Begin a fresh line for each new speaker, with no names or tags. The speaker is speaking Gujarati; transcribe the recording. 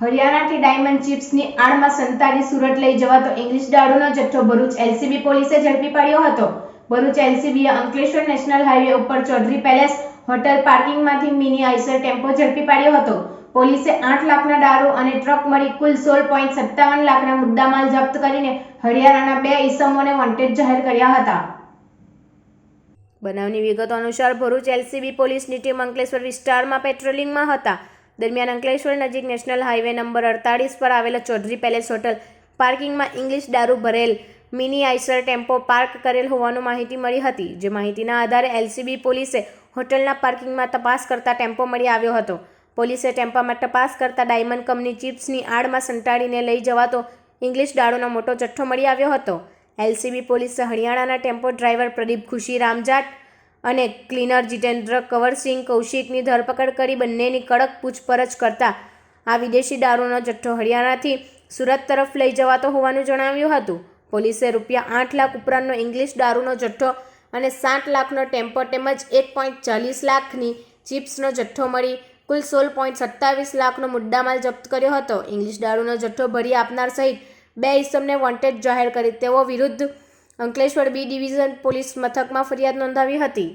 હરિયાણાથી ડાયમંડ ચિપ્સની આડમાં સંતાડી સુરત લઈ જવાતો ઇંગ્લિશ દારૂનો જથ્થો ભરૂચ એલસીબી પોલીસે ઝડપી પાડ્યો હતો। ભરૂચ એલસીબીએ અંકલેશ્વર નેશનલ હાઈવે ઉપર ચૌધરી પેલેસ હોટલ પાર્કિંગમાંથી મિની આઈસર ટેમ્પો ઝડપી પાડ્યો હતો। પોલીસે 8 લાખના દારૂ અને ટ્રક મળી કુલ 16.57 લાખના મુદ્દામાલ જપ્ત કરીને હરિયાણાના 2 ઈસમોને વોન્ટેડ જાહેર કર્યા હતા। બનાવની વિગતો અનુસાર ભરૂચ એલસીબી પોલીસની ટીમ અંકલેશ્વર વિસ્તારમાં પેટ્રોલિંગમાં હતા। દરમિયાન અંકલેશ્વર નજીક નેશનલ હાઈવે નંબર 48 પર આવેલા ચૌધરી પેલેસ હોટલ પાર્કિંગમાં ઇંગ્લિશ દારૂ ભરેલ મિની આઈસર ટેમ્પો પાર્ક કરેલ હોવાની માહિતી મળી હતી। જે માહિતીના આધારે એલસીબી પોલીસે હોટલના પાર્કિંગમાં તપાસ કરતા ટેમ્પો મળી આવ્યો હતો। પોલીસે ટેમ્પામાં તપાસ કરતા ડાયમંડ કંપની ચિપ્સની આડમાં સંતાડીને લઈ જવાતો ઇંગ્લિશ દારૂનો મોટો જથ્થો મળી આવ્યો હતો। એલસીબી પોલીસે હરિયાણાના ટેમ્પો ડ્રાઈવર પ્રદીપ ખુશી રામજાટ અને ક્લીનર જીતેન્દ્ર કંવરસિંહ કૌશિકની ધરપકડ કરી બંનેની કડક પૂછપરછ કરતા આ વિદેશી દારૂનો જથ્થો હરિયાણાથી સુરત તરફ લઈ જવાતો હોવાનું જણાવ્યું હતું। પોલીસે ₹8 લાખ ઉપરાંતનો ઇંગ્લિશ દારૂનો જથ્થો અને 7 લાખનો ટેમ્પો તેમજ 1.40 લાખની ચિપ્સનો જથ્થો મળી કુલ 16.27 લાખનો મુદ્દામાલ જપ્ત કર્યો હતો। ઇંગ્લિશ દારૂનો જથ્થો ભરી આપનાર સહિત 2 ઈસમને વોન્ટેડ જાહેર કરી તેઓ વિરુદ્ધ અંકલેશ્વર બી ડિવિઝન પોલીસ મથકમાં ફરિયાદ નોંધાવી હતી।